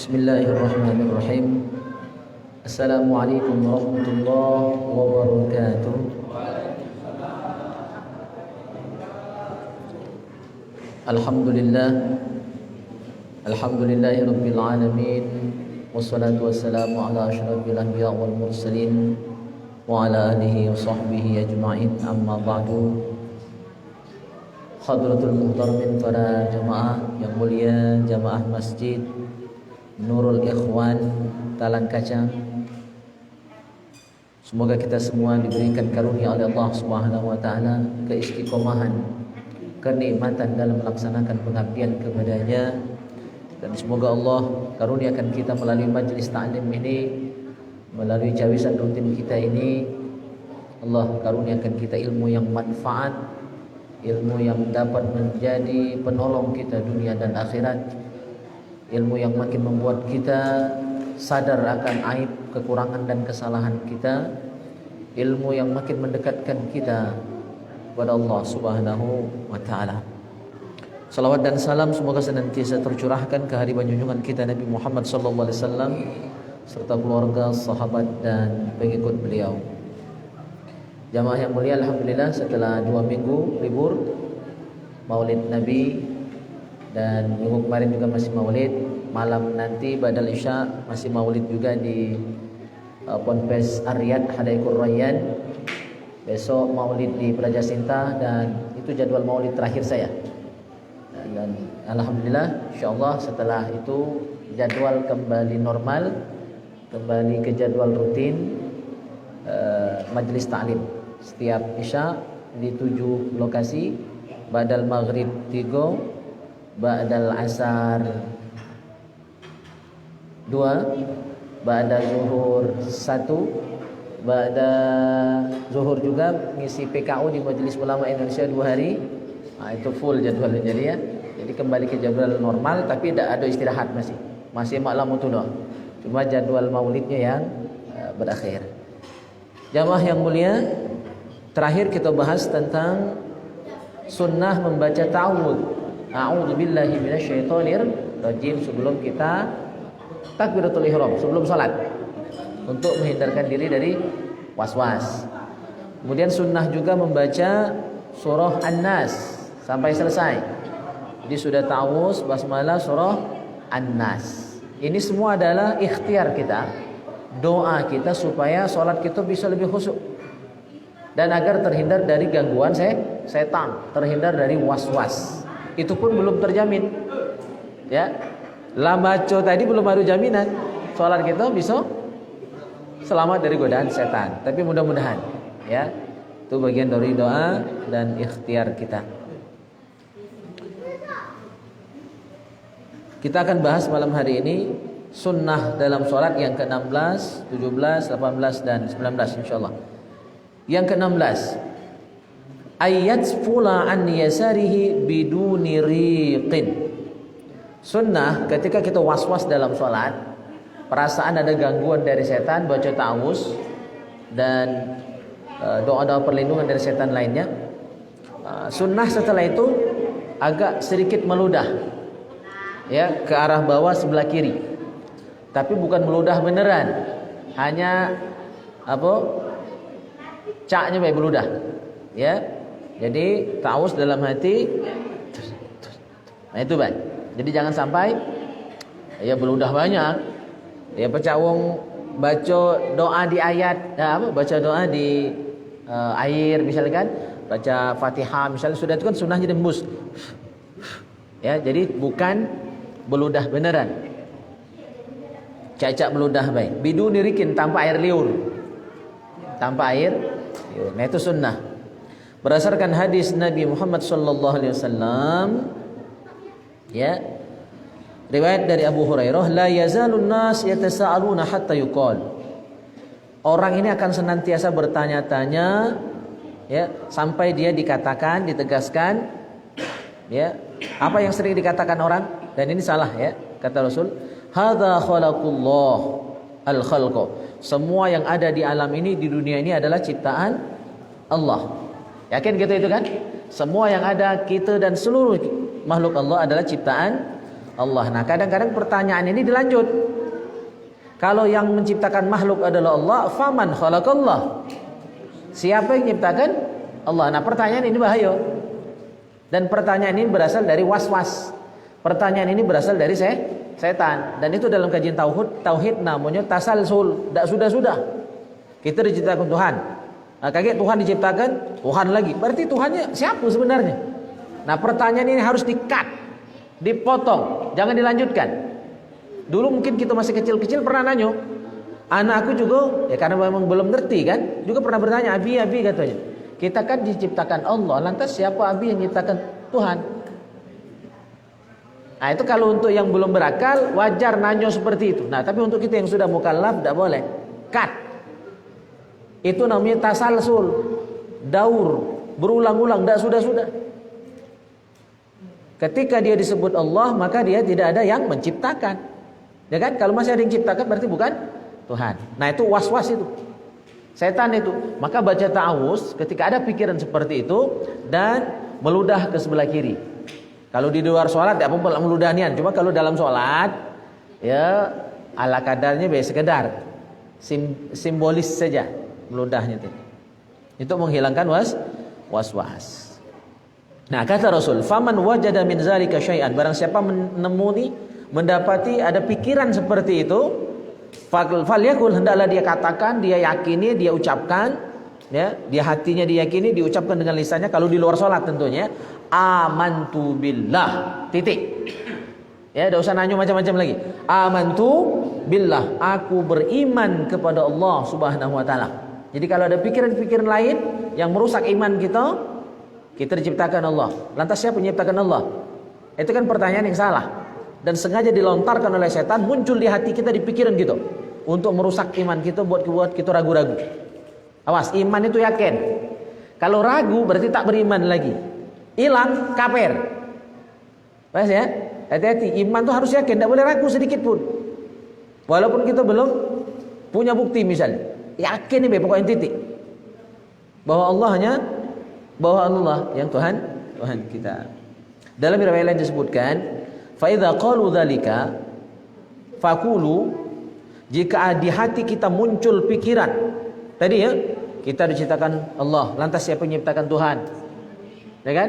Bismillahirrahmanirrahim. Assalamualaikum warahmatullahi wabarakatuh. Alhamdulillah, alhamdulillahi rabbil alamin, wassalatu wassalamu ala asyrafil anbiya wal mursalin wa ala alihi wa sahbihi ajma'in, amma ba'du. Hadratul muhtaramin, para jamaah yang mulia, jamaah masjid Nurul Ikhwan Talang Kacang, semoga kita semua diberikan karunia oleh Allah Subhanahu wa taala keistiqomahan, kenikmatan dalam melaksanakan pengabdian kepadanya, dan semoga Allah karuniakan kita melalui majelis ta'lim ini, melalui cawisan rutin kita ini, Allah karuniakan kita ilmu yang manfaat, ilmu yang dapat menjadi penolong kita dunia dan akhirat, ilmu yang makin membuat kita sadar akan aib, kekurangan dan kesalahan kita, ilmu yang makin mendekatkan kita kepada Allah Subhanahu wa taala. Salawat dan salam semoga senantiasa tercurahkan ke hadirat junjungan kita Nabi Muhammad sallallahu alaihi wasallam serta keluarga, sahabat dan pengikut beliau. Jamaah yang mulia, alhamdulillah setelah 2 minggu libur Maulid Nabi, dan minggu kemarin juga masih maulid, malam nanti badal isya masih maulid juga di Ponpes Ar-Riyad Hadaiqur Rayyan. Besok maulid di Praja Sinta, dan itu jadwal maulid terakhir saya. Dan alhamdulillah insyaallah setelah itu jadwal kembali normal, kembali ke jadwal rutin majelis ta'lim. Setiap isya di 7 lokasi, badal maghrib 3, ba'dal asar 2, ba'da zuhur 1, ba'da zuhur juga ngisi PKU di Majelis Ulama Indonesia 2 hari. Itu full jadwalnya jadi ya. Jadi kembali ke jadwal normal, tapi tidak ada istirahat, masih malam itu doang. Cuma jadwal maulidnya yang berakhir. Jamaah yang mulia, terakhir kita bahas tentang sunnah membaca ta'awudz. A'udzubillahi minasyaitonirrajim sebelum kita takbiratul ihram, sebelum salat, untuk menghindarkan diri dari was-was. Kemudian sunnah juga membaca surah An-Nas sampai selesai. Jadi sudah ta'awuz, basmalah, surah An-Nas. Ini semua adalah ikhtiar kita, doa kita supaya salat kita bisa lebih khusyuk dan agar terhindar dari gangguan setan, terhindar dari was-was. Itu pun belum terjamin, ya. Lamaco tadi belum ada jaminan sholat kita bisa selamat dari godaan setan. Tapi mudah-mudahan, ya, itu bagian dari doa dan ikhtiar kita. Kita akan bahas malam hari ini sunnah dalam sholat yang ke-16, 17, 18 dan 19 insyaallah. Yang ke-16, ayat fula an yasarihi biduni riqin. Sunnah ketika kita was-was dalam sholat, perasaan ada gangguan dari setan, baca ta'awuz dan doa-doa perlindungan dari setan lainnya. Sunnah setelah itu agak sedikit meludah, ya, ke arah bawah sebelah kiri. Tapi bukan meludah beneran, hanya caknya baik meludah, ya. Jadi ta'awuz dalam hati. Nah itu baik. Jadi jangan sampai ya beludah banyak. Ya pecawung baca doa di ayat, baca doa di air misalkan, baca Fatihah misalnya, sudah itu kan sunnahnya dembus. Ya, jadi bukan beludah beneran. Cacak beludah baik. Biduni rikin, tanpa air liur. Tanpa air liur. Nah itu sunnah. Berdasarkan hadis Nabi Muhammad sallallahu alaihi wasallam, ya, riwayat dari Abu Hurairah, la yazalun nas yatasaaluna hatta yuqal. Orang ini akan senantiasa bertanya-tanya, ya, sampai dia dikatakan, ditegaskan, ya, apa yang sering dikatakan orang, dan ini salah, ya, kata Rasul, hadza khalaqullah al-khalqa. Semua yang ada di alam ini, di dunia ini adalah ciptaan Allah. Yakin gitu itu kan? Semua yang ada, kita dan seluruh makhluk Allah adalah ciptaan Allah. Nah, kadang-kadang pertanyaan ini dilanjut. Kalau yang menciptakan makhluk adalah Allah, faman khalaqallah? Siapa yang menciptakan? Allah. Nah, pertanyaan ini bahaya. Dan pertanyaan ini berasal dari was-was. Pertanyaan ini berasal dari setan. Dan itu dalam kajian tauhid namanya tasalsul. Tak sudah-sudah. Kita diciptakan Tuhan. Nah, kaget Tuhan diciptakan, Tuhan lagi. Berarti Tuhannya siapa sebenarnya? Nah, pertanyaan ini harus di-cut, dipotong, jangan dilanjutkan. Dulu mungkin kita masih kecil-kecil pernah nanya. Anakku juga, ya karena memang belum ngerti kan, juga pernah bertanya, Abi katanya. Kita kan diciptakan Allah, lantas siapa Abi yang menciptakan Tuhan? Nah, itu kalau untuk yang belum berakal, wajar nanya seperti itu. Nah, tapi untuk kita yang sudah mukallaf, tidak boleh. Cut. Itu namanya tasalsul, daur, berulang-ulang, tidak sudah-sudah. Ketika dia disebut Allah, maka dia tidak ada yang menciptakan. Ya kan? Kalau masih ada yang ciptakan berarti bukan Tuhan. Nah, itu was-was itu. Setan itu. Maka baca ta'awuz ketika ada pikiran seperti itu dan meludah ke sebelah kiri. Kalau di luar sholat ya apa meludahnian. Cuma kalau dalam sholat ya ala kadarnya biasa sekedar simbolis saja meludahnya itu. Itu menghilangkan was-was. Nah, kata Rasul, faman wajada min zalika syai'an, barang siapa mendapati ada pikiran seperti itu, falyakul, hendaklah dia katakan, dia yakini, dia ucapkan, ya, dia hatinya diyakini, diucapkan dengan lisannya kalau di luar salat tentunya, amantu billah, titik. Ya, tidak usah nanya macam-macam lagi. Amantu billah, aku beriman kepada Allah Subhanahu wa taala. Jadi kalau ada pikiran-pikiran lain yang merusak iman kita diciptakan Allah. Lantas siapa menciptakan Allah? Itu kan pertanyaan yang salah. Dan sengaja dilontarkan oleh setan, muncul di hati kita, di pikiran gitu. Untuk merusak iman kita, buat kita ragu-ragu. Awas, iman itu yakin. Kalau ragu berarti tak beriman lagi. Hilang, kafir. Pas ya? Hati-hati, iman itu harus yakin, tidak boleh ragu sedikit pun. Walaupun kita belum punya bukti misalnya. Yakin nih pokoknya titik. Bahwa Allah yang Tuhan kita. Dalam riwayat lain disebutkan, fa idza qalu dzalika faqulu, jika di hati kita muncul pikiran tadi ya, kita diciptakan Allah, lantas siapa yang menciptakan Tuhan? Ya kan?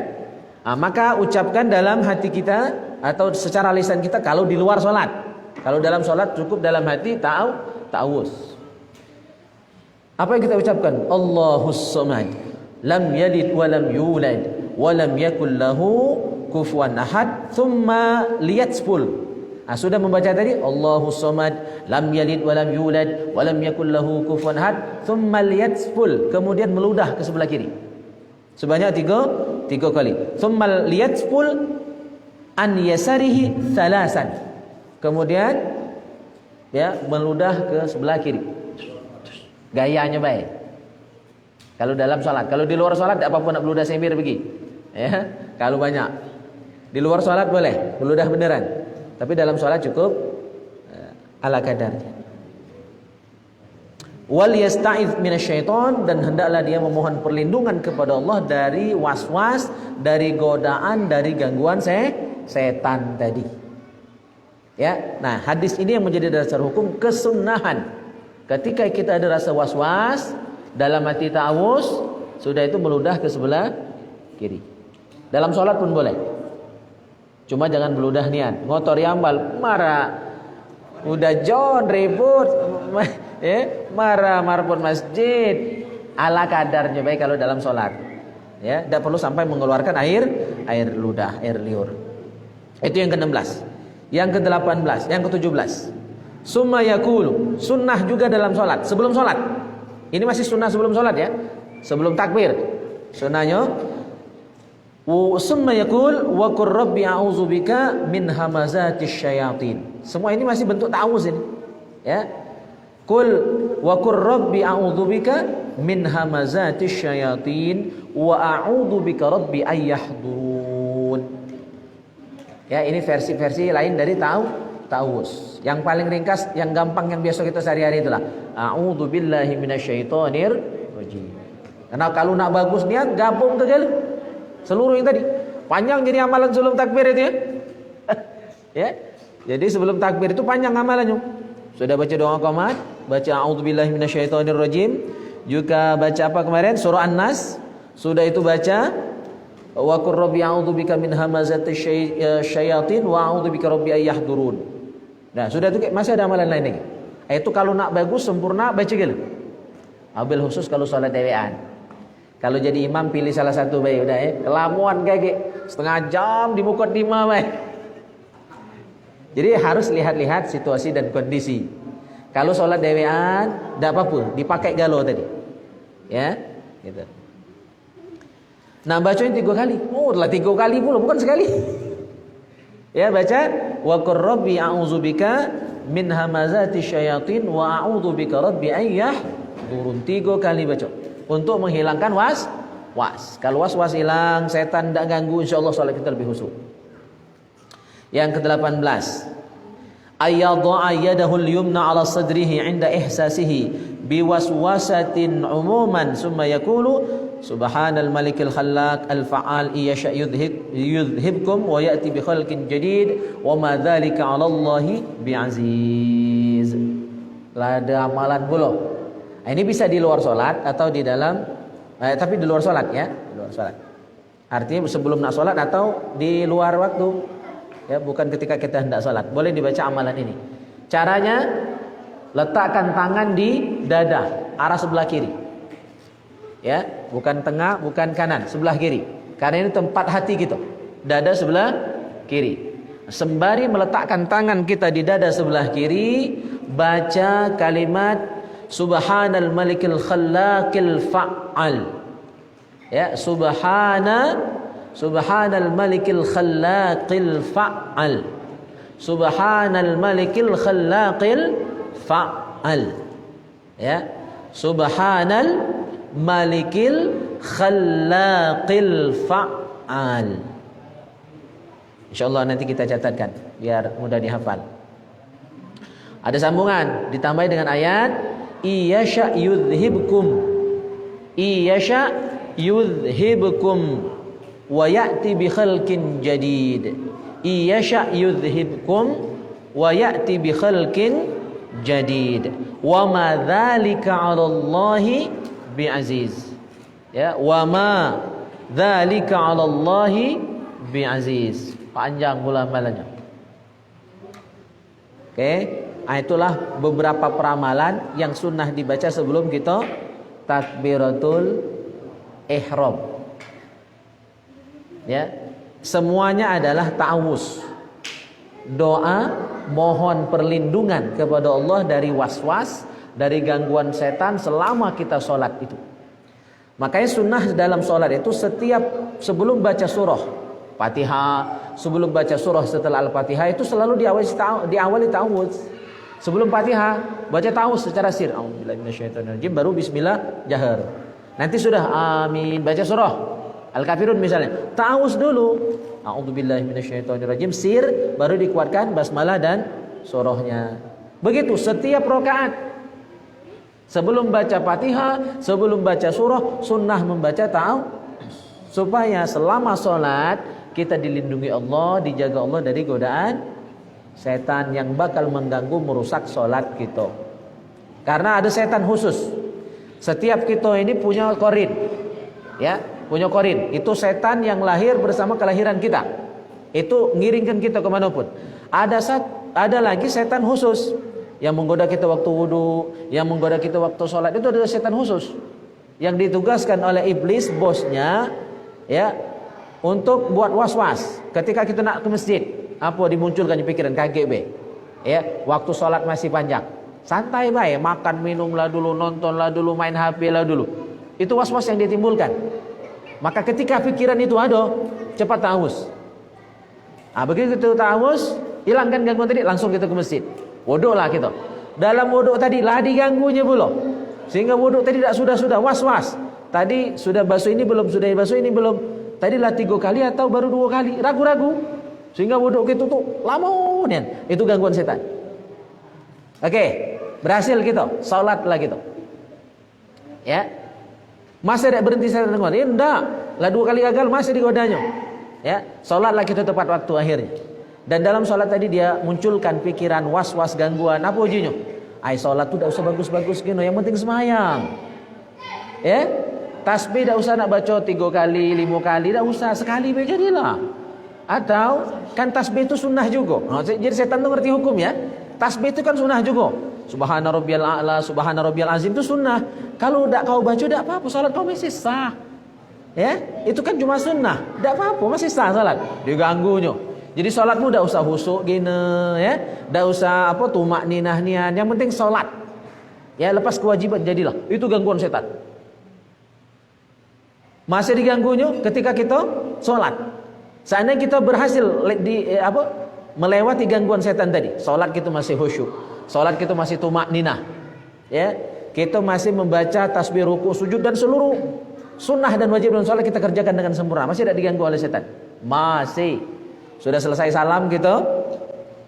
Nah, maka ucapkan dalam hati kita atau secara lisan kita kalau di luar salat. Kalau dalam salat cukup dalam hati ta'awuz. Apa yang kita ucapkan? Allahus samad, lam yalid wa lam yulad wa lam yakul lahu kufuwan ahad, thumma liyatspul. Sudah membaca tadi Allahus samad, lam yalid wa lam yulad wa lam yakul lahu kufuwan ahad, thumma liyatspul, kemudian meludah ke sebelah kiri sebanyak tiga kali. Thumma liyatspul an yasarihi thalasan, kemudian ya meludah ke sebelah kiri. Gayanya baik. Kalau dalam sholat, kalau di luar sholat tidak apa-apa nak meludah semir pergi. Ya, kalau banyak. Di luar sholat boleh meludah beneran. Tapi dalam sholat cukup ala kadarnya. Wal yasta'idz minasyaiton, dan hendaklah dia memohon perlindungan kepada Allah dari was-was, dari godaan, dari gangguan setan tadi. Ya, nah hadis ini yang menjadi dasar hukum kesunnahan. Ketika kita ada rasa was-was dalam hati ta'awuz, sudah itu meludah ke sebelah kiri. Dalam sholat pun boleh. Cuma jangan meludah niat. Ngotor yambal, marah. Udah John ribut, marah pun masjid. Ala kadarnya baik kalau dalam sholat. Ya, tidak perlu sampai mengeluarkan air ludah, air liur. Itu yang ke-16. Yang ke-18, yang ke-17. Summa yakulu, sunnah juga dalam sholat, sebelum sholat. Ini masih sunnah sebelum sholat ya, sebelum takbir. Sunnahnya summa yakul wa qur rabbi a'udzubika min hamazatis syayatin. Semua ini masih bentuk ta'awuz ini. Ya. Qul wa qur rabbi a'udzubika min hamazatis syayatin wa a'udzubika rabbi ayyahdurun. Ya, ini versi-versi lain dari ta'awuz. Yang paling ringkas, yang gampang, yang biasa kita sehari-hari itulah a'udzu billahi minasyaitonir rajim. Karena kalau nak bagus niat gabung saja seluruh yang tadi. Panjang jadi amalan sebelum takbir itu ya. Ya. Jadi sebelum takbir itu panjang amalannya. Sudah baca doa qomat, baca a'udzubillahi minasyaitonirrajim, juga baca apa kemarin? Surah An-Nas. Sudah itu baca wa qur rabbi a'udzubika min hamazati syayatin wa a'udzubika rabbi ayyahdurun. Nah, sudah itu masih ada amalan lain lagi. Itu kalau nak bagus sempurna baca gitu. Abil khusus kalau salat dewean. Kalau jadi imam pilih salah satu baik udah ya. Kelamuan kayak setengah jam di mukaddimah baik. Jadi harus lihat-lihat situasi dan kondisi. Kalau sholat dewean, tidak apa-apa, dipakai galau tadi, ya, gitu. Nah bacain 3 kali, lah 3 kali pula, bukan sekali. Ya baca, wa qur rabbi a'udzubika min hamazati syayatin wa a'udzubika rabbi ayyahdurun. 3 kali baca, untuk menghilangkan was. Kalau was hilang, setan tidak ganggu, insya Allah sholat kita lebih khusyuk. Yang ke-18, ayyadha'a yadahu al-yumna 'ala sadrihi 'inda ihsasihi biwaswasatin 'umuman summa yaqulu subhanal malikil khallaq al-fa'al iyasha yudhibkum wa ya'ti bi khalqin jadid wa ma dzalika 'ala Allahi bi'aziz. Lah ada amalan pula. Ini bisa di luar salat atau di dalam tapi di luar salat ya, di luar salat. Artinya sebelum nak salat atau di luar waktu. Ya, bukan ketika kita hendak salat. Boleh dibaca amalan ini. Caranya letakkan tangan di dada arah sebelah kiri. Ya, bukan tengah, bukan kanan, sebelah kiri. Karena ini tempat hati kita. Dada sebelah kiri. Sembari meletakkan tangan kita di dada sebelah kiri, baca kalimat subhanal malikil khallaqil fa'al. Ya, Subhanal malikil khallaqil fa'al. Subhanal malikil khallaqil fa'al. Ya. Subhanal malikil khallaqil fa'al. Insyaallah nanti kita catatkan biar mudah dihafal. Ada sambungan ditambah dengan ayat iyasha yudhibkum. Iyasha yudhibkum wa ya'ti bi khalqin jadid. Iyasha yudhibkum wa ya'ti bi khalqin jadid. Wa ma dzalika 'ala Allahi bi'aziz. Ya, wa ma dzalika 'ala Allahi bi'aziz. Panjang pula amalannya. Oke, itulah beberapa peramalan yang sunnah dibaca sebelum kita takbiratul ihram. Ya, semuanya adalah ta'awuz. Doa mohon perlindungan kepada Allah dari was-was, dari gangguan setan selama kita sholat itu. Makanya sunnah dalam sholat itu setiap sebelum baca surah Fatihah, sebelum baca surah setelah Al-Fatihah itu selalu diawali ta'awuz. Sebelum Fatihah baca ta'awuz secara sir. A'udzubillahi minasyaitonirrajim, baru bismillah jahar. Nanti sudah amin baca surah Al-Kafirun misalnya, ta'awuz dulu, a'udzubillahi minasyaitonirrajim, sir, baru dikuatkan basmalah dan surahnya. Begitu setiap rakaat. Sebelum baca Fatihah, sebelum baca surah, sunnah membaca ta'awuz supaya selama sholat kita dilindungi Allah, dijaga Allah dari godaan setan yang bakal mengganggu, merusak sholat kita. Karena ada setan khusus. Setiap kita ini punya korin, ya, punya korin. Itu setan yang lahir bersama kelahiran kita. Itu ngiringkan kita kemanapun. Ada lagi setan khusus yang menggoda kita waktu wudu, yang menggoda kita waktu sholat. Itu adalah setan khusus yang ditugaskan oleh iblis, bosnya, ya, untuk buat was-was. Ketika kita nak ke masjid, apa dimunculkan di pikiran kaget be, ya, waktu sholat masih panjang. Santai baik, makan minumlah dulu, nontonlah dulu, main HP lah dulu. Itu was-was yang ditimbulkan. Maka ketika pikiran itu ada, cepat ta'awuz. Begitu kita ta'awuz, hilangkan gangguan tadi, langsung kita ke masjid. Wuduk lah kita. Dalam wuduk tadi lah diganggunya belum. Sehingga wuduk tadi tidak sudah was-was. Tadi sudah basuh ini belum, sudah basuh ini belum. Tadi lah 3 kali atau baru 2 kali, ragu-ragu. Sehingga wuduk kita tuh lama nih. Itu gangguan setan. Oke, berhasil kita, salatlah kita. Ya. Masih tidak berhenti setan dengan enggak. Lah 2 kali gagal masih digodanya. Ya, salatlah kita tepat waktu akhirnya. Dan dalam sholat tadi dia munculkan pikiran was-was gangguan. Apa ujinya? Ay sholat tuh tidak usah bagus-bagus gini, yang penting semayang. Ya, tasbih tidak usah nak baca 3 kali, 5 kali, tidak usah, sekali saja jadilah. Atau kan tasbih itu sunnah juga. Nah, jadi setan tuh ngerti hukum ya. Tasbih itu kan sunnah juga. Subhana rabbiyal a'la, subhana rabbiyal azim itu sunnah. Kalau tidak kau baca tidak apa-apa, sholat kau masih sah. Ya, itu kan cuma sunnah, tidak apa-apa, masih sah sholat. Diganggunya. Jadi sholatmu tidak usah husuk gini, ya, tidak usah apa tumak ninah nian. Yang penting sholat. Ya, lepas kewajiban jadilah. Itu gangguan setan. Masih diganggunya ketika kita sholat. Seandainya kita berhasil melewati gangguan setan tadi, sholat kita masih khusyuk, sholat kita masih tumak ninah, ya, kita masih membaca tasbih, ruku, sujud dan seluruh sunnah dan wajib dalam sholat kita kerjakan dengan sempurna, masih tidak diganggu oleh setan. Masih. Sudah selesai salam kita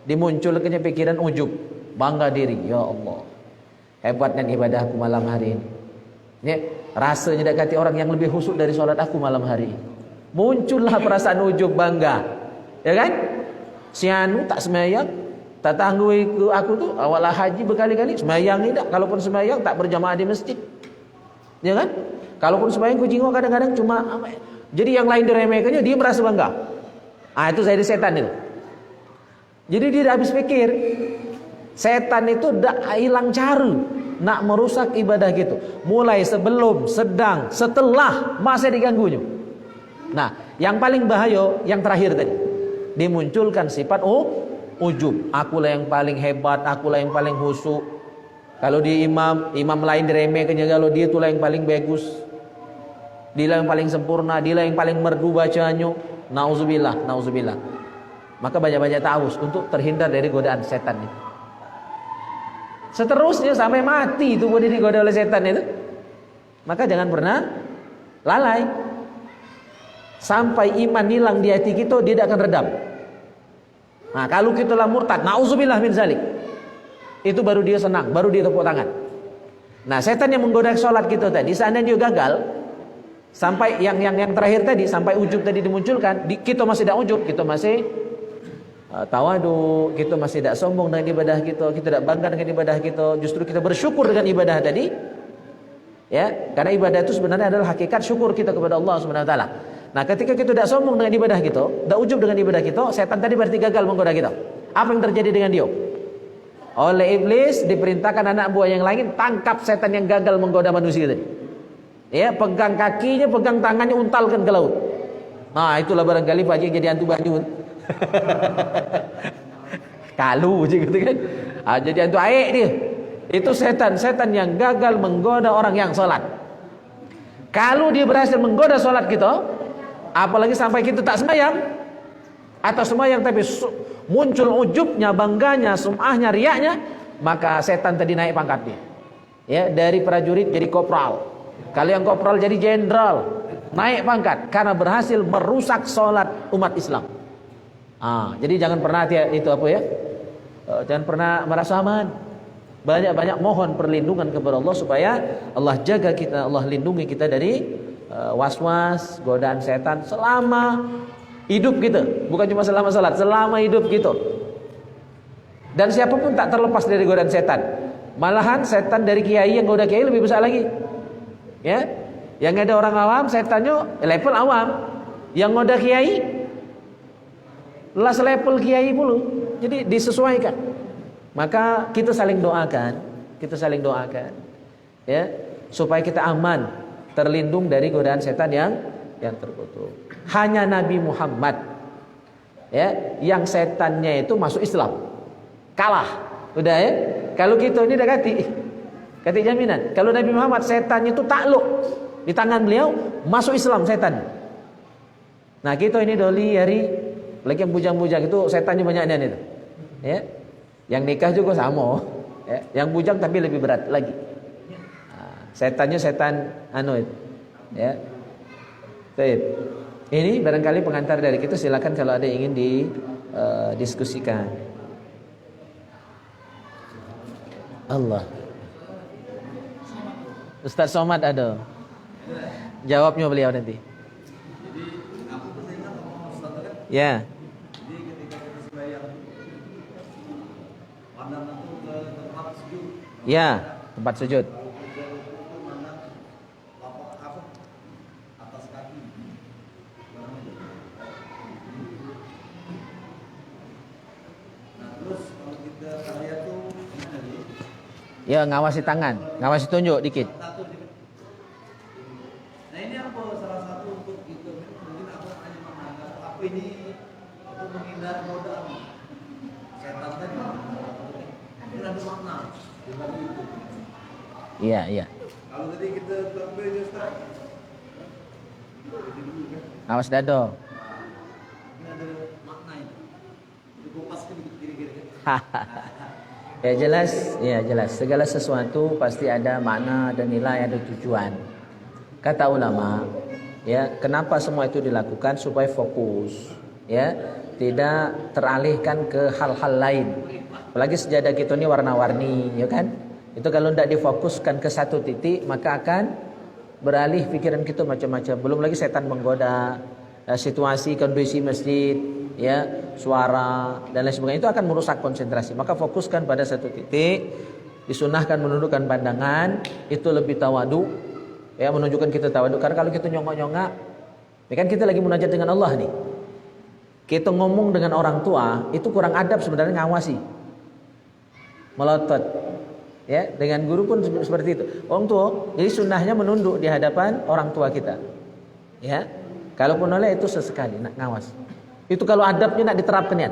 dimunculkannya pikiran ujub, bangga diri, ya Allah, hebatnya ibadahku malam hari ini. Ya, rasanya dekati orang yang lebih khusyuk dari sholat aku malam hari ini. Muncullah perasaan ujub, bangga, ya kan? Si anu tak semayang, tak tanggui ke aku tuh awallah haji berkali-kali semayang tidak. Kalaupun semayang tak berjamaah di masjid, ya kan? Kalaupun semayang kucingku kadang-kadang cuma jadi yang lain diremehkannya, dia merasa bangga. Ah, itu saya di setan itu. Jadi dia tidak habis pikir. Setan itu tidak hilang cara nak merusak ibadah gitu. Mulai sebelum, sedang, setelah masih diganggunya. Nah, yang paling bahaya yang terakhir tadi. Dimunculkan sifat ujub. Akulah yang paling hebat, akulah yang paling khusyuk. Kalau di imam lain diremehkannya, kalau dia itulah yang paling bagus. Dia yang paling sempurna, dia yang paling merdu bacanya. Nauzubillah, nauzubillah. Maka banyak-banyak ta'awuz untuk terhindar dari godaan setan itu. Seterusnya sampai mati itu boleh digoda oleh setan itu. Maka jangan pernah lalai. Sampai iman hilang di hati kita, dia tidak akan redam. Nah, kalau kita lah murtad, nauzubillah min zalik, itu baru dia senang, baru dia tepuk tangan. Nah, setan yang menggoda sholat kita tadi, seandainya dia gagal, sampai yang terakhir tadi, sampai ujub tadi dimunculkan, kita masih tidak ujub, kita masih tawadu, kita masih tidak sombong dengan ibadah kita tidak bangga dengan ibadah kita, justru kita bersyukur dengan ibadah tadi, ya, karena ibadah itu sebenarnya adalah hakikat syukur kita kepada Allah Subhanahu Wa Taala. Nah, ketika kita tidak sombong dengan ibadah kita, tidak ujub dengan ibadah kita, setan tadi berarti gagal menggoda kita. Apa yang terjadi dengan dia? Oleh iblis diperintahkan anak buah yang lain tangkap setan yang gagal menggoda manusia tadi. Ya, pegang kakinya, pegang tangannya, untalkan ke laut. Nah, itulah barangkali Pak Haji jadi hantu Banyu. Kalu gitu kan. Jadi hantu air dia. Itu setan yang gagal menggoda orang yang sholat. Kalau dia berhasil menggoda sholat kita, apalagi sampai kita tak semayang, atau semayang tapi muncul ujubnya, bangganya, sum'ahnya, riaknya, maka setan tadi naik pangkatnya. Ya, dari prajurit jadi kopral. Kalau yang kopral jadi jenderal, naik pangkat karena berhasil merusak sholat umat Islam. Jadi jangan pernah jangan pernah merasa aman. Banyak-banyak mohon perlindungan kepada Allah supaya Allah jaga kita, Allah lindungi kita dari was-was, godaan setan selama hidup kita, bukan cuma selama sholat, selama hidup kita. Dan siapapun tak terlepas dari godaan setan. Malahan setan dari kiai yang goda kiai lebih besar lagi. Ya, yang ada orang awam setannya level awam, yang ngoda kiai lah level kiai pula. Jadi disesuaikan. Maka kita saling doakan, ya, supaya kita aman, terlindung dari godaan setan yang terkutuk. Hanya Nabi Muhammad, ya, yang setannya itu masuk Islam, kalah, udah ya. Kalau kita ini dah kati jaminan. Kalau Nabi Muhammad setannya itu takluk di tangan beliau, masuk Islam setan. Nah, kita ini doli hari lagi yang bujang-bujang itu setannya banyaknya itu. Ya. Yang nikah juga sama. Ya. Yang bujang tapi lebih berat lagi. Nah, setannya setan itu. Ya. Baik. Ini barangkali pengantar dari kita, silakan kalau ada yang ingin didiskusikan. Allah. Ustaz Somad ada. Jawabnya beliau nanti. Ya. Jadi ketika kita sembahyang Ya, tempat sujud. Ya, ngawasi tangan, ngawasi tunjuk dikit. Nah ini apa salah satu untuk itu mungkin aku hanya menganggap apa ini untuk menghindari godaan setan tadi. Ini ada makna di balik itu. Iya, iya. Kalau tadi kita sampai di Ustaz. Awas dado. Ini ada makna itu. Dikupas ke kiri-kiri. Ya jelas. Segala sesuatu pasti ada makna, ada nilai, ada tujuan. Kata ulama, ya, kenapa semua itu dilakukan supaya fokus, ya, tidak teralihkan ke hal-hal lain. Apalagi sejadah kita ini warna-warni, ya kan? Itu kalau tidak difokuskan ke satu titik, maka akan beralih pikiran kita macam-macam. Belum lagi setan menggoda, situasi kondisi masjid, ya, suara dan lain sebagainya itu akan merusak konsentrasi. Maka fokuskan pada satu titik. Disunahkan menundukkan pandangan, itu lebih tawadu, ya, menunjukkan kita tawadu. Karena kalau kita nyongak-nyongak, ini kan kita lagi munajat dengan Allah nih. Kita ngomong dengan orang tua itu kurang adab sebenarnya, ngawasi, melotot, ya. Dengan guru pun seperti itu. Orang tua, jadi sunnahnya menunduk di hadapan orang tua kita, ya. Kalaupun oleh itu sesekali, nak ngawas. Itu kalau adabnya nak diterapkan, ya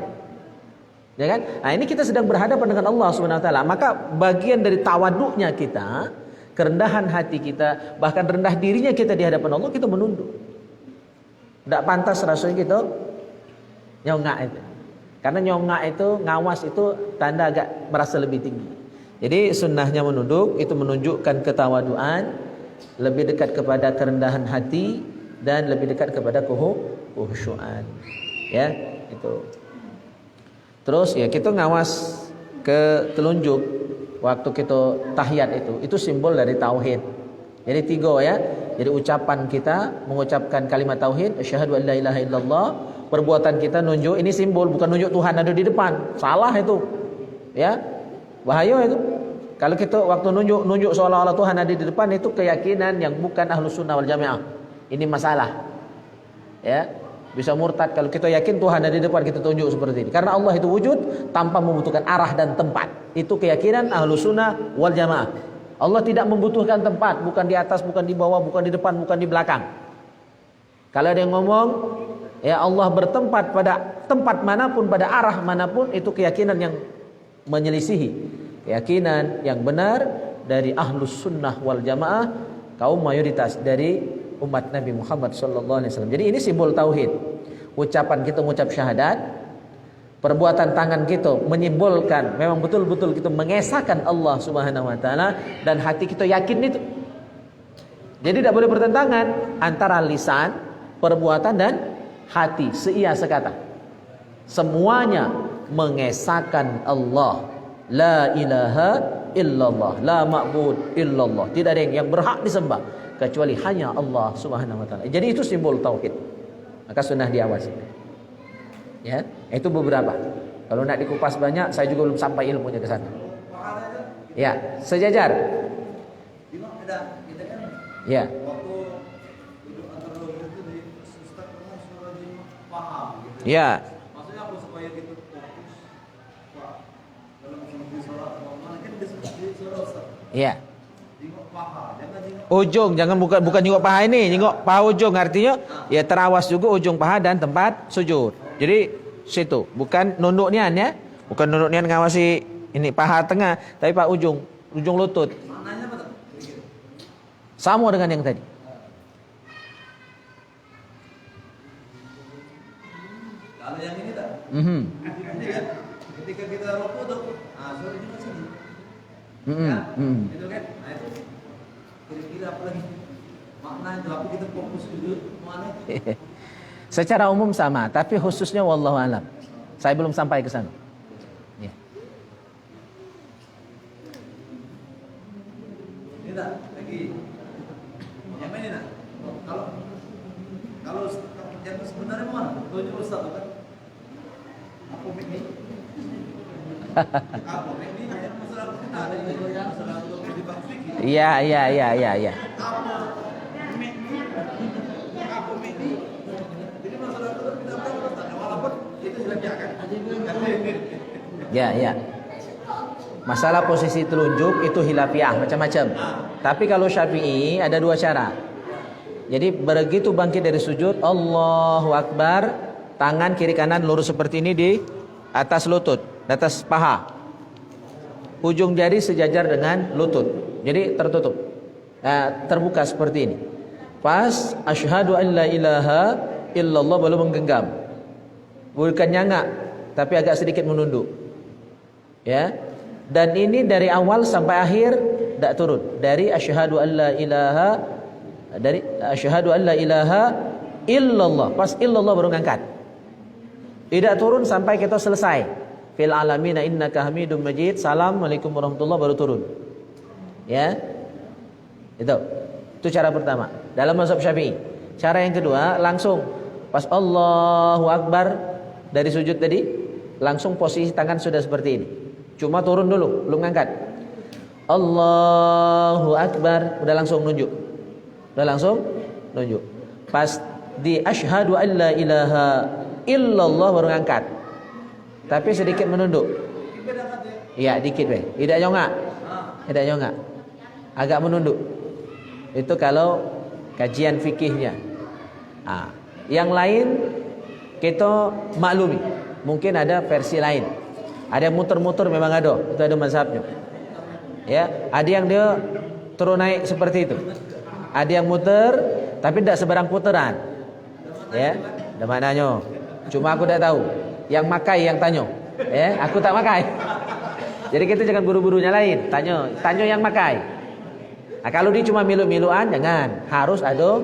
kan? Nah, ini kita sedang berhadapan dengan Allah Subhanahu wa taala. Maka bagian dari tawaduknya kita, kerendahan hati kita, bahkan rendah dirinya kita di hadapan Allah, kita menunduk. Tidak pantas rasanya kita nyongak itu. Karena nyongak itu, ngawas itu tanda agak merasa lebih tinggi. Jadi sunnahnya menunduk, itu menunjukkan ketawaduan, lebih dekat kepada kerendahan hati dan lebih dekat kepada khusyuan. Ya, itu. Terus ya kita ngawas ke telunjuk waktu kita tahiyat itu simbol dari tauhid. Jadi 3, ya. Jadi ucapan kita mengucapkan kalimat tauhid, asyhadu an la ilaha illallah, perbuatan kita nunjuk, ini simbol, bukan nunjuk Tuhan ada di depan. Salah itu. Ya. Bahaya itu. Kalau kita waktu nunjuk seolah-olah Tuhan ada di depan, itu keyakinan yang bukan ahlus sunnah wal jamaah. Ini masalah. Ya. Bisa murtad kalau kita yakin Tuhan ada di depan, kita tunjuk seperti ini. Karena Allah itu wujud tanpa membutuhkan arah dan tempat. Itu keyakinan ahlus sunnah wal jamaah. Allah tidak membutuhkan tempat, bukan di atas, bukan di bawah, bukan di depan, bukan di belakang. Kalau ada yang ngomong, ya Allah bertempat pada tempat manapun, pada arah manapun, itu keyakinan yang menyelisihi keyakinan yang benar dari ahlus sunnah wal jamaah, kaum mayoritas dari umat Nabi Muhammad SAW. Jadi ini simbol tauhid. Ucapan kita mengucap syahadat, perbuatan tangan kita menyimbolkan memang betul-betul kita mengesahkan Allah Subhanahu wa taala, dan hati kita yakin itu. Jadi tidak boleh bertentangan antara lisan, perbuatan dan hati, seia sekata. Semuanya mengesahkan Allah. La ilaha illallah, la ma'bud illallah. Tidak ada yang berhak disembah kecuali hanya Allah Subhanahu wa taala. Jadi itu simbol tauhid. Maka sunnah diawasi. Ya, itu beberapa. Kalau nak dikupas banyak, saya juga belum sampai ilmunya ke sana. Ya, sejajar. Ya. Ya. Maksudnya apa supaya kita fokus, Pak? Dalam menuju sholat, mana kan di sholat. Ya. Jengok paha, jangan jengok ujung, jangan bukan jengok paha ini, jengok paha ujung, artinya ya terawas juga ujung paha dan tempat sujud. Jadi situ, bukan nunduk nian, ya. Bukan nunduk nian ngawasi ini paha tengah, tapi paha ujung lutut. Maknanya apa tuh? Sama dengan yang tadi. Kalau yang ini tak? Mhm. Ini kan ketika kita rokok tuh, suara juga sini. Mhm. Ya, Mhm. itu kan. Nah itu kira-kira apa lagi? Maknanya itu apa kita fokus dulu mana? Secara umum sama, tapi khususnya wallahu alam. Saya belum sampai ke sana. Ya. Ini tak lagi. Yang mana ini nak? Kalau yang sebenarnya mana? Tunjuk Ustaz kan? Apa ini? Apa ini? Hanya masalah Nah, ada juga masalah untuk di bab fikih. Iya. Apa ini? Jadi masalah itu tidak berapa walaupun itu sudah biarkan. Ya. Masalah posisi telunjuk itu khilafiyah macam-macam. Tapi kalau Syafi'i ada dua cara. Jadi begitu bangkit dari sujud, Allahu Akbar, tangan kiri kanan lurus seperti ini di atas lutut, di atas paha. Ujung jari sejajar dengan lutut. Jadi tertutup. Terbuka seperti ini. Pas asyhadu an la ilaha illallah baru menggenggam. Bukan nyangak, tapi agak sedikit menunduk. Ya. Dan ini dari awal sampai akhir tidak turun. Dari asyhadu an la ilaha illallah. Pas illallah baru ngangkat. Tidak turun sampai kita selesai. Fil alamina innaka hamidum majid. Assalamualaikum warahmatullahi baru turun. Ya. Itu cara pertama dalam mazhab Syafi'i. Cara yang kedua langsung pas Allahu Akbar dari sujud tadi langsung posisi tangan sudah seperti ini. Cuma turun dulu, belum ngangkat. Allahu Akbar udah langsung nunjuk. Pas di asyhadu an la ilaha illallah baru ngangkat. Tapi sedikit menunduk. Iya, dikit weh. Tidak nyongak. Agak menunduk. Itu kalau kajian fikihnya. Yang lain kita maklumi. Mungkin ada versi lain. Ada yang muter-muter memang ada. Itu ada mazhabnya. Ya, ada yang dia turun naik seperti itu. Ada yang muter tapi tidak sebarang puteran. Ya, ada maknanya. Cuma aku tidak tahu. Yang makai yang tanya. Ya, aku tak makai. Jadi kita jangan buru-burunya lain. Tanya yang makai. Nah, kalau dia cuma milu-miluan jangan. Harus ada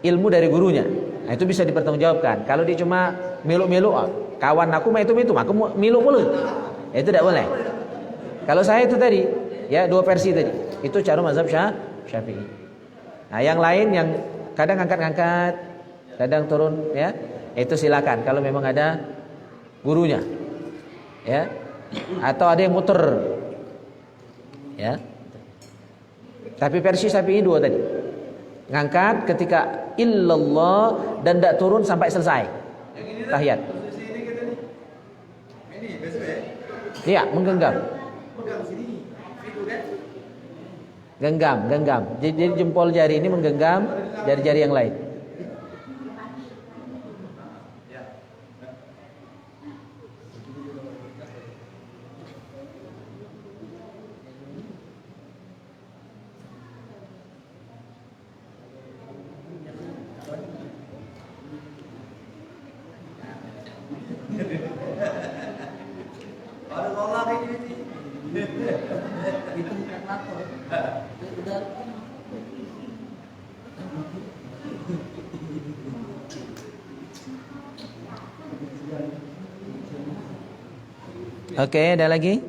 ilmu dari gurunya. Nah, itu bisa dipertanggungjawabkan. Kalau dia cuma milu-milu, kawan aku mah itu, aku milu mulu. Itu tidak boleh. Kalau saya itu tadi, ya dua versi tadi. Itu cara mazhab Syafi'i. Nah, yang lain yang kadang angkat-angkat, kadang turun, ya. Itu silakan kalau memang ada gurunya. Ya. Atau ada yang muter. Ya. Tapi versi Syafi'i dua tadi. Ngangkat ketika illallah dan tidak turun sampai selesai tahiyat. Iya, menggenggam. Genggam. Jadi jempol jari ini menggenggam jari-jari yang lain. Oke, ada lagi?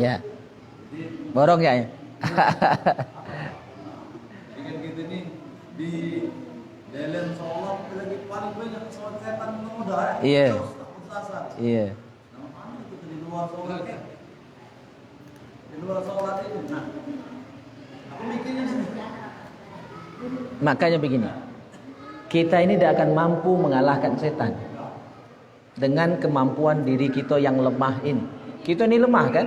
Ya. Borong ya. Dengan gitu nih di dalam sholat lagi paling banyak sholat setan mudah. Iya. Iya. Namanya itu di luar sholat ya. Di luar sholat itu. Nah, aku mikirnya sih. Makanya begini. Kita ini tidak akan mampu mengalahkan setan dengan kemampuan diri kita yang lemah ini. Kita ini lemah kan?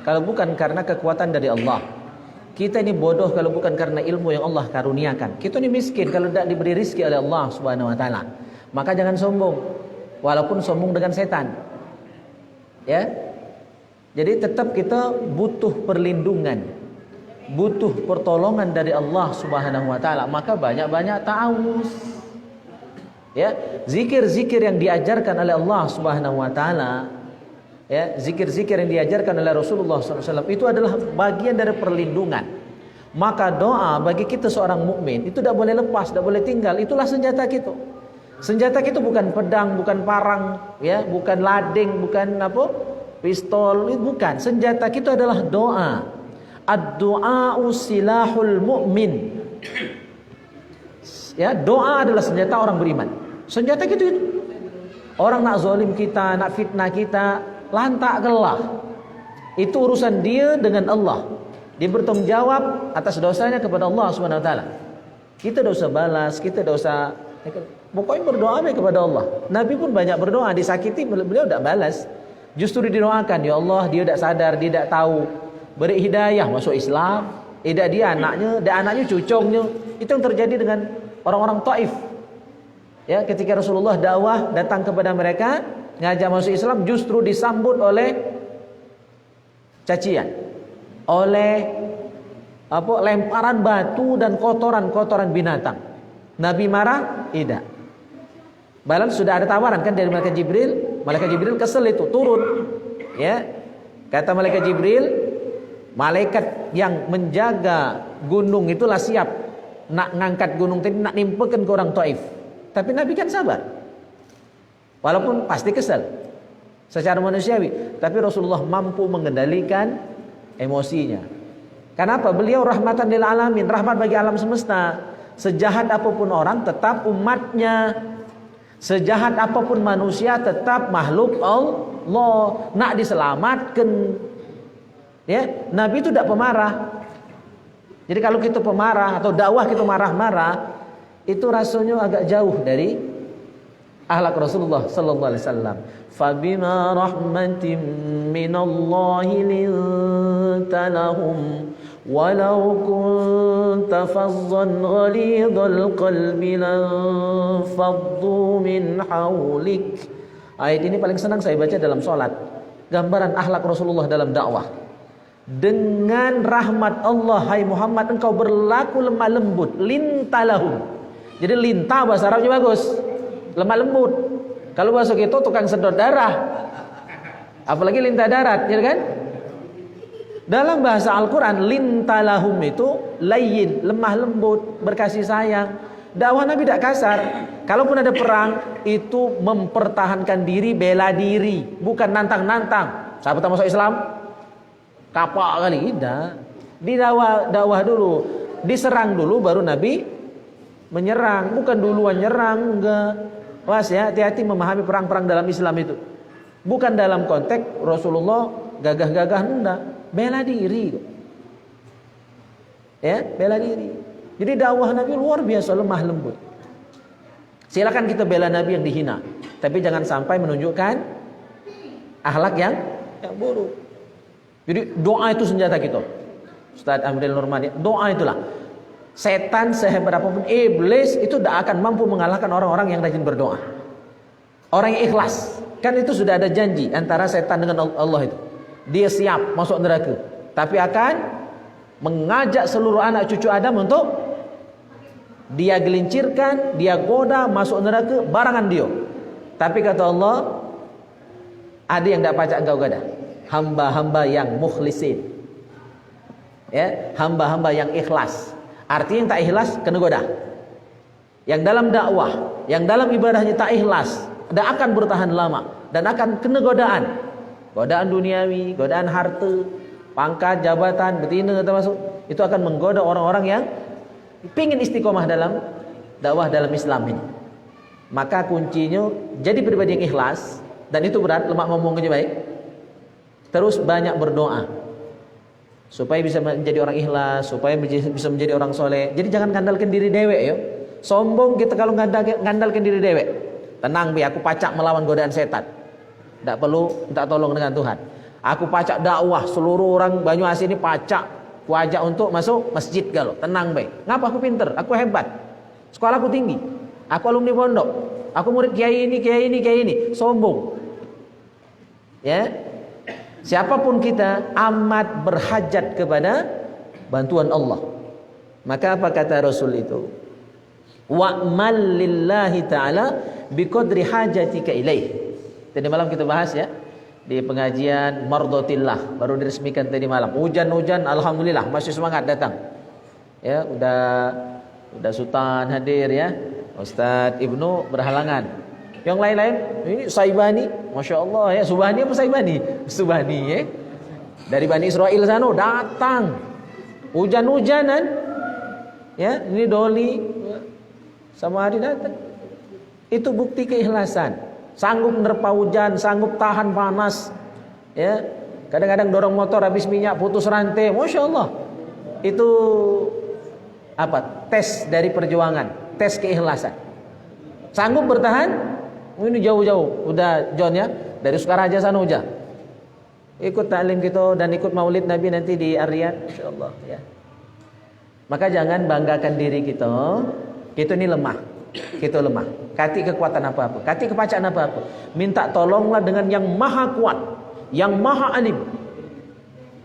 Kalau bukan karena kekuatan dari Allah. Kita ini bodoh kalau bukan karena ilmu yang Allah karuniakan. Kita ini miskin kalau tidak diberi rezeki oleh Allah Subhanahu wa taala. Maka jangan sombong, walaupun sombong dengan setan. Ya. Jadi tetap kita butuh perlindungan, butuh pertolongan dari Allah Subhanahu wa taala. Maka banyak-banyak ta'awuz. Ya, zikir-zikir yang diajarkan oleh Allah Subhanahu wa taala, ya, zikir-zikir yang diajarkan oleh Rasulullah SAW itu adalah bagian dari perlindungan. Maka doa bagi kita seorang mukmin itu tidak boleh lepas, tidak boleh tinggal. Itulah senjata kita. Senjata kita bukan pedang, bukan parang, ya, bukan lading, bukan apa, pistol, itu bukan. Senjata kita adalah doa. Ad-du'a'u silahul mu'min. Ya, doa adalah senjata orang beriman. Senjata kita itu. Orang nak zalim kita, nak fitnah kita, lantak gelah. Itu urusan dia dengan Allah. Dia bertanggung jawab atas dosanya kepada Allah Subhanahu wa taala. Kita tidak usah balas, kita tidak usah, pokoknya berdoa kepada Allah. Nabi pun banyak berdoa, disakiti beliau tidak balas. Justru didoakan, ya Allah, dia tidak sadar, dia tidak tahu. Beri hidayah masuk Islam. Tidak dia anaknya, dan anaknya cucungnya. Itu yang terjadi dengan orang-orang Taif. Ya, ketika Rasulullah dakwah datang kepada mereka, ngajak masuk Islam, justru disambut oleh cacian, oleh lemparan batu dan kotoran-kotoran binatang. Nabi marah? Tidak. Bahkan sudah ada tawaran kan dari malaikat Jibril. Malaikat Jibril kesel itu, turun. Ya. Kata malaikat Jibril, malaikat yang menjaga gunung itulah siap nak ngangkat gunung tadi, nak nimpakan ke orang Taif. Tapi Nabi kan sabar. Walaupun pasti kesel secara manusiawi, tapi Rasulullah mampu mengendalikan emosinya. Kenapa? Beliau rahmatan lil alamin, rahmat bagi alam semesta. Sejahat apapun orang tetap umatnya. Sejahat apapun manusia tetap makhluk Allah. Nak diselamatkan. Ya, Nabi itu tidak pemarah. Jadi kalau kita pemarah atau dakwah kita marah-marah, itu rasanya agak jauh dari akhlak Rasulullah sallallahu alaihi wasallam. Fabima rahmatin minallahi linta lahum walau kunta fazzan ghalidhal qalbi lanfaddu min hawlik. Ayat ini paling senang saya baca dalam salat. Gambaran akhlak Rasulullah dalam dakwah. Dengan rahmat Allah, hai Muhammad, engkau berlaku lemah lembut, lintalahum. Jadi lintah bahasa Arabnya bagus, lemah lembut. Kalau bahasa kita tukang sedot darah, apalagi lintah darat, ya kan? Dalam bahasa Al-Quran, lintalahum itu layyin, lemah lembut, berkasih sayang. Dakwah Nabi tidak kasar. Kalaupun ada perang, itu mempertahankan diri, bela diri, bukan nantang-nantang. Sahabat masuk Islam, kapal kali, tidak. Di dakwah dulu, diserang dulu baru Nabi menyerang, bukan duluan nyerang, enggak. Was ya, hati-hati memahami perang-perang dalam Islam itu. Bukan dalam konteks Rasulullah gagah-gagah, enggak, bela diri. Ya, bela diri. Jadi dakwah Nabi luar biasa lemah lembut. Silakan kita bela Nabi yang dihina, tapi jangan sampai menunjukkan akhlak yang buruk. Jadi doa itu senjata kita. Ustaz Amril Nurmani, doa itulah. Setan sehebat apapun, iblis itu tidak akan mampu mengalahkan orang-orang yang rajin berdoa. Orang yang ikhlas. Kan itu sudah ada janji antara setan dengan Allah itu. Dia siap masuk neraka, tapi akan mengajak seluruh anak cucu Adam untuk dia gelincirkan, dia goda masuk neraka barangan dia. Tapi kata Allah, ada yang tidak pacak engkau goda. Hamba-hamba yang mukhlisin, ya, hamba-hamba yang ikhlas. Artinya yang tak ikhlas kena goda. Yang dalam dakwah, yang dalam ibadahnya tak ikhlas, tidak akan bertahan lama dan akan kena godaan. Godaan duniawi, godaan harta, pangkat, jabatan, betina termasuk. Itu akan menggoda orang-orang yang ingin istiqomah dalam dakwah dalam Islam ini. Maka kuncinya jadi pribadi yang ikhlas, dan itu berat, lemak ngomongnya baik. Terus banyak berdoa supaya bisa menjadi orang ikhlas, supaya bisa menjadi orang soleh. Jadi jangan kandalkan diri dewek ya. Sombong kita kalau ngandalkan diri dewek. Tenang bi, aku pacak melawan godaan setan. Tidak perlu minta tolong dengan Tuhan. Aku pacak dakwah, seluruh orang Banyuasin ini pacak. Aku ajak untuk masuk masjid galau. Tenang bi. Ngapa aku pinter? Aku hebat. Sekolahku tinggi. Aku alumni pondok. Aku murid kiai ini. Sombong. Ya. Siapapun kita amat berhajat kepada bantuan Allah. Maka apa kata Rasul itu? Wa'mal lillahi ta'ala biqadri hajatika ilaih. Tadi malam kita bahas ya di pengajian Mardotillah, baru diresmikan tadi malam. Hujan-hujan alhamdulillah masih semangat datang. Ya, udah Sultan hadir ya. Ustadz Ibnu berhalangan. Yang lain-lain ini Saibani, Masya Allah ya. Subhani apa Saibani? Subhani ya. Dari Bani Israel sana datang. Hujan-hujanan. Ya, ini Doli sama hari datang. Itu bukti keikhlasan. Sanggup menerpa hujan, sanggup tahan panas. Ya. Kadang-kadang dorong motor habis minyak putus rantai. Masya Allah. Itu apa? Tes dari perjuangan, tes keikhlasan. Sanggup bertahan. Ini jauh-jauh. Udah John ya, dari Sukaraja sana hujan. Ikut taklim kita dan ikut maulid Nabi nanti di Aryan, insyaallah ya. Maka jangan banggakan diri kita. Kita ini lemah. Kita lemah. Kati kekuatan apa-apa, kati kepacaan apa-apa. Minta tolonglah dengan yang maha kuat, yang maha alim.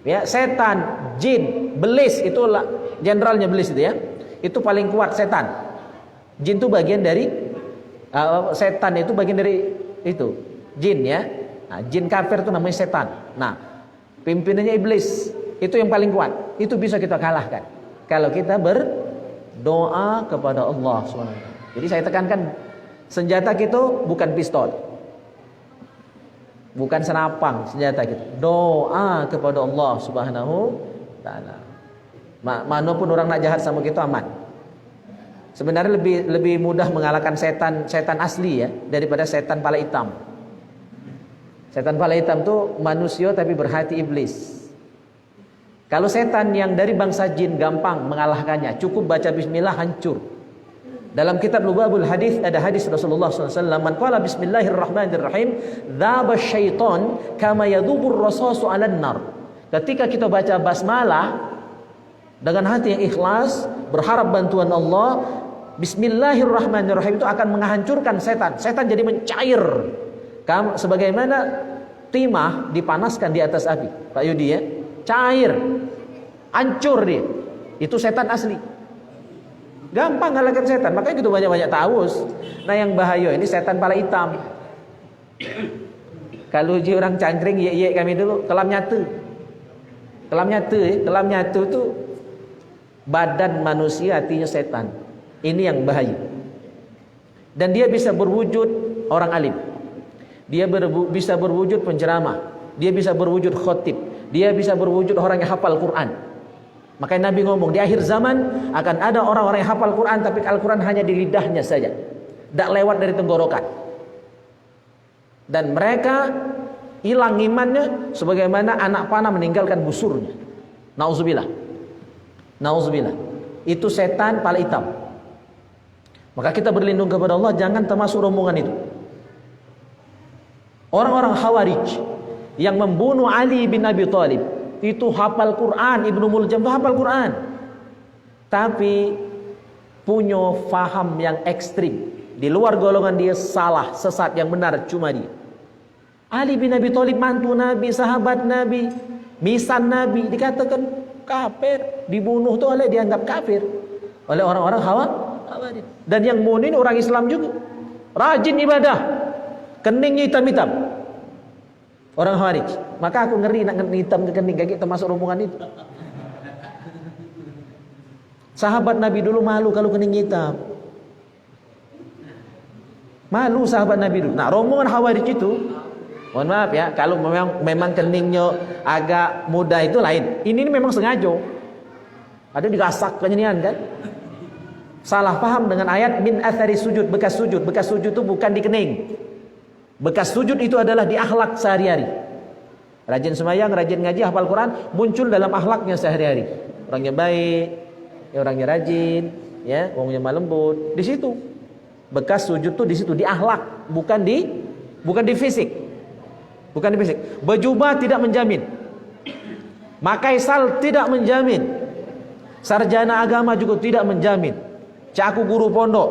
Ya, setan, jin, belis, itulah jenderalnya belis itu ya. Itu paling kuat setan. Jin itu bagian dari setan itu bagian dari itu. Jin ya. Nah, jin kafir itu namanya setan. Nah, pimpinannya iblis. Itu yang paling kuat. Itu bisa kita kalahkan kalau kita berdoa kepada Allah SWT. Jadi saya tekankan, senjata kita bukan pistol, bukan senapang senjata kita. Doa kepada Allah Subhanahu Ta'ala. Manapun orang nak jahat sama kita aman. Sebenarnya lebih mudah mengalahkan setan asli ya daripada setan pala hitam. Setan pala hitam itu manusia tapi berhati iblis. Kalau setan yang dari bangsa jin gampang mengalahkannya, cukup baca bismillah hancur. Dalam kitab Lubabul Hadis ada hadis Rasulullah SAW, man qala bismillahirrahmanirrahim dzaba syaitan kama yadubur rasasu 'alan nar. Ketika kita baca basmalah dengan hati yang ikhlas, berharap bantuan Allah, bismillahirrahmanirrahim itu akan menghancurkan setan. Setan jadi mencair. Sebagaimana timah dipanaskan di atas api. Pak Yudi ya, cair, hancur dia. Itu setan asli. Gampang ngalahkan setan. Makanya gitu banyak-banyak tawus. Nah yang bahaya ini setan pala hitam. Kalau uji orang cangkring, ye kami dulu, kelam nyatu. Kelam nyatu itu badan manusia, hatinya setan. Ini yang bahaya. Dan dia bisa berwujud orang alim. Dia bisa berwujud penceramah. Dia bisa berwujud khotib. Dia bisa berwujud orang yang hafal Quran. Makanya Nabi ngomong di akhir zaman akan ada orang-orang yang hafal Quran, tapi Al-Quran hanya di lidahnya saja, tidak lewat dari tenggorokan. Dan mereka hilang imannya sebagaimana anak panah meninggalkan busurnya. Nauzubillah. Itu setan pala hitam. Maka kita berlindung kepada Allah, jangan termasuk rombongan itu. Orang-orang Khawarij yang membunuh Ali bin Abi Thalib itu hafal Quran, Ibnu Muljam itu hafal Quran, tapi punya faham yang ekstrim. Di luar golongan dia salah, sesat, yang benar cuma dia. Ali bin Abi Thalib mantu Nabi, sahabat Nabi, misan Nabi, dikatakan kafir, dibunuh tuh oleh dianggap kafir oleh orang-orang Khawarij. Dan yang bunuh ini orang Islam juga, rajin ibadah, keningnya hitam-hitam. Orang Khawarij. Maka aku ngeri nak hitam ke kening kaki termasuk rombongan itu. Sahabat Nabi dulu malu kalau kening hitam. Malu sahabat Nabi dulu. Nah, rombongan Khawarij itu, mohon maaf ya, kalau memang keningnya agak muda itu lain. Ini memang sengaja. Ada digasak kenyanian kan? Salah paham dengan ayat min athari sujud, bekas sujud. Bekas sujud itu bukan di kening. Bekas sujud itu adalah di akhlak sehari-hari. Rajin sembahyang, rajin ngaji, hafal Quran, muncul dalam akhlaknya sehari-hari. Orangnya baik, orangnya rajin, ya, ngomongnya lemah lembut. Di situ bekas sujud tuh di situ, di akhlak, bukan di fisik. Bukan di fisik. Berjubah tidak menjamin. Makai sal tidak menjamin. Sarjana agama juga tidak menjamin. Caku guru pondok,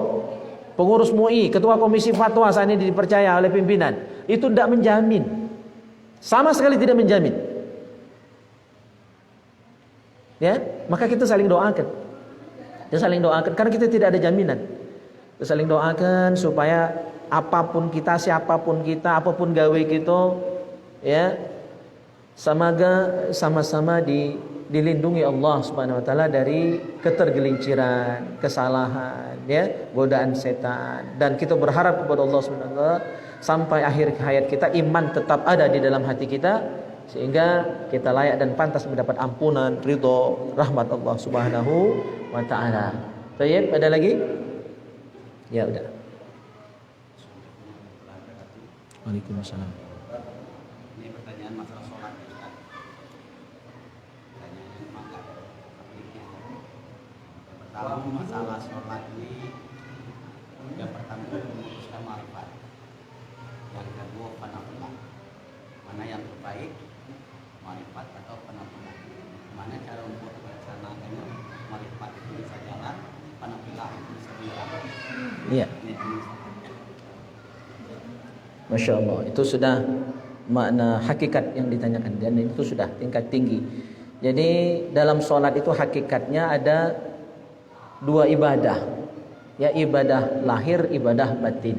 pengurus MUI, ketua komisi fatwa saat ini dipercaya oleh pimpinan, itu tidak menjamin. Sama sekali tidak menjamin. Ya, maka kita saling doakan. Kita saling doakan karena kita tidak ada jaminan. Kita saling doakan supaya apapun kita, siapapun kita, apapun gawe kita, ya, semoga sama-sama dilindungi Allah Subhanahu wa taala dari ketergelinciran, kesalahan, ya, godaan setan, dan kita berharap kepada Allah Subhanahu wa taala sampai akhir hayat kita iman tetap ada di dalam hati kita sehingga kita layak dan pantas mendapat ampunan, ridho, rahmat Allah Subhanahu wa taala. Baik, ada lagi? Ya udah. Waalaikumsalam. Ini pertanyaan masalah sholat ya Ustaz. Pertanyaannya mangga apliknya. Yang pertama masalah sholat ini, yang pertama memutuskan marifat, yang kedua fanafulah. Mana yang terbaik, marifat atau fanafulah? Mana cara untuk melaksanakannya? Marifat itu bisa jalan, fanafulah itu bisa berjalan. Iya. Masya Allah, itu sudah makna hakikat yang ditanyakan, dan itu sudah tingkat tinggi. Jadi dalam sholat itu hakikatnya ada dua ibadah, ya, ibadah lahir, ibadah batin.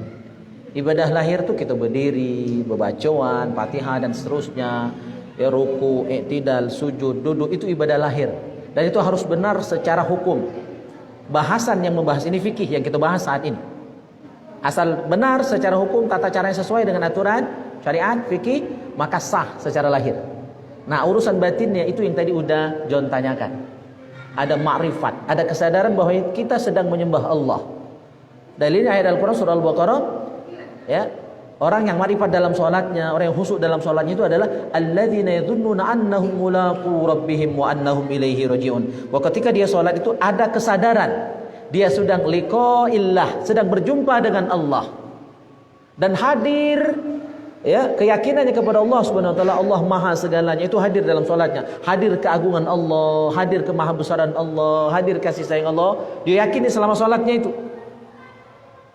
Ibadah lahir itu kita berdiri, berbacaan, Fatihah dan seterusnya, ya, ruku, i'tidal, sujud, duduk, itu ibadah lahir. Dan itu harus benar secara hukum. Bahasan yang membahas ini fikih yang kita bahas saat ini. Asal benar secara hukum, tata caranya sesuai dengan aturan syariat, fikih, maka sah secara lahir. Nah, urusan batinnya itu yang tadi udah John tanyakan. Ada ma'rifat, ada kesadaran bahwa kita sedang menyembah Allah. Dalilnya ayat Al-Quran surah Al-Baqarah, ya, orang yang ma'rifat dalam sholatnya, orang yang khusyuk dalam sholatnya itu adalah alladzina yadhunnuna annahum mulaqu rabbihim wa annahum ilaihi raji'un. Bahwa ketika dia sholat itu ada kesadaran dia sedang liqa'illah, sedang berjumpa dengan Allah, dan hadir, ya, keyakinannya kepada Allah Subhanahu wa taala, Allah maha segalanya, itu hadir dalam salatnya, hadir keagungan Allah, hadir kemahabesaran Allah, hadir kasih sayang Allah, dia yakini selama salatnya itu.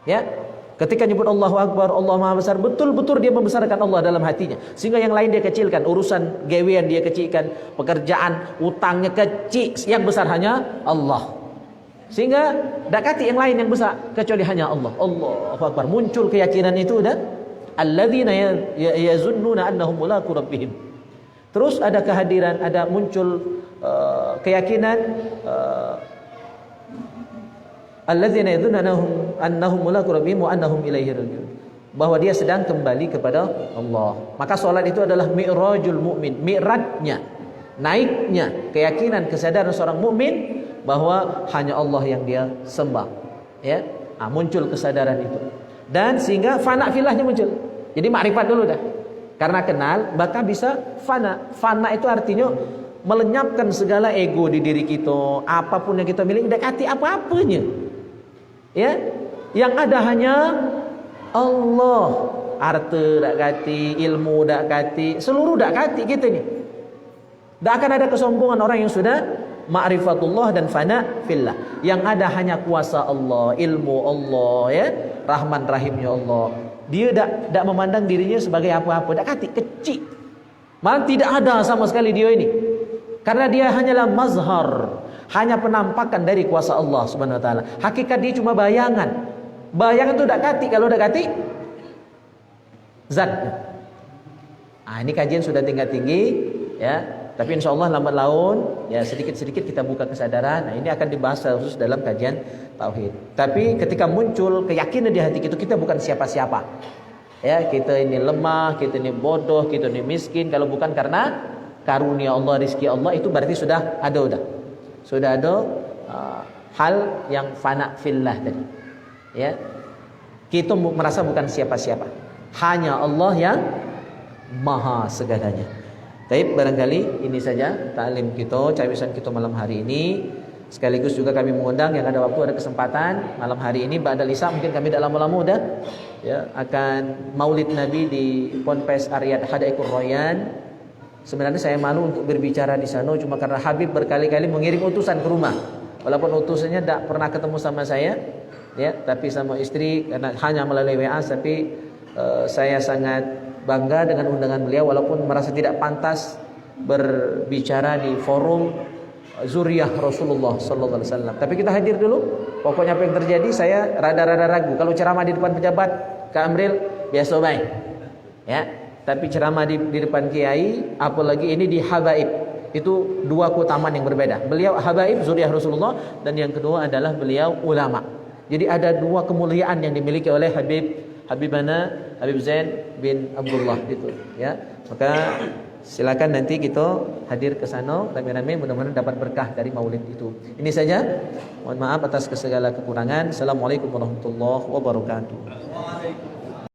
Ya, ketika nyebut Allahu Akbar, Allah maha besar, betul-betul dia membesarkan Allah dalam hatinya, sehingga yang lain dia kecilkan, urusan gawean dia kecilkan, pekerjaan, utangnya kecil, yang besar hanya Allah. Sehingga dakati yang lain yang besar kecuali hanya Allah. Allahu Akbar, muncul keyakinan itu, dan alladzina yazunnuna annahum mulaqu rabbihim. Terus ada kehadiran, ada muncul keyakinan alladzina yazunnuna annahum mulaqu rabbihim wa annahum ilaihi raji'un, bahwa dia sedang kembali kepada Allah. Maka salat itu adalah mi'rajul mukmin, mi'rajnya, naiknya keyakinan, kesadaran seorang mukmin bahwa hanya Allah yang dia sembah, ya. Muncul kesadaran itu, dan sehingga fana filahnya muncul. Jadi makrifat dulu dah, karena kenal maka bisa fana. Fana itu artinya melenyapkan segala ego di diri kita, apapun yang kita miliki, dekati apa-apanya, ya, yang ada hanya Allah. Harta dak kati, ilmu dak kati, seluruh dak kati kita ni. Tak akan ada kesombongan orang yang sudah ma'rifatullah dan fana fillah. Yang ada hanya kuasa Allah, ilmu Allah, ya, rahman rahimnya Allah. Dia tak memandang dirinya sebagai apa-apa, tak kati kecil. Malah tidak ada sama sekali dia ini. Karena dia hanyalah mazhar, hanya penampakan dari kuasa Allah Subhanahu wa taala. Hakikat dia cuma bayangan. Bayangan itu tak kati, kalau tak kati zat. Ini kajian sudah tingkat tinggi, ya. Tapi insya Allah lambat laun, ya, sedikit-sedikit kita buka kesadaran. Nah, ini akan dibahas khusus dalam kajian tauhid. Tapi ketika muncul keyakinan di hati kita, kita bukan siapa-siapa. Ya, kita ini lemah, kita ini bodoh, kita ini miskin. Kalau bukan karena karunia Allah, rizki Allah, itu berarti sudah ada, hal yang fana fillah tadi. Ya, kita merasa bukan siapa-siapa. Hanya Allah yang maha segalanya. Baik, barangkali ini saja taklim kita, cawisan kita malam hari ini. Sekaligus juga kami mengundang yang ada waktu, ada kesempatan malam hari ini ba'dal isya, mungkin kami tak lama-lama udah ya akan Maulid Nabi di Ponpes Aryad Hadaiqur Royan. Sebenarnya saya malu untuk berbicara di sana, cuma karena Habib berkali-kali mengirim utusan ke rumah. Walaupun utusannya tak pernah ketemu sama saya, ya, tapi sama istri karena hanya melalui WA. Tapi saya sangat bangga dengan undangan beliau, walaupun merasa tidak pantas berbicara di forum zuriyah Rasulullah sallallahu alaihi wasallam. Tapi kita hadir dulu. Pokoknya apa yang terjadi saya rada-rada ragu. Kalau ceramah di depan pejabat, Kak Amril biasa baik. Ya, tapi ceramah di depan kiai, apalagi ini di habaib, itu dua keutamaan yang berbeda. Beliau habaib zuriyah Rasulullah, dan yang kedua adalah beliau ulama. Jadi ada dua kemuliaan yang dimiliki oleh Habib Zain bin Abdullah itu, ya. Maka silakan nanti kita hadir ke sana rame-rame, mudah-mudahan dapat berkah dari maulid itu. Ini saja. Mohon maaf atas segala kekurangan. Assalamualaikum warahmatullahi wabarakatuh. Waalaikumsalam.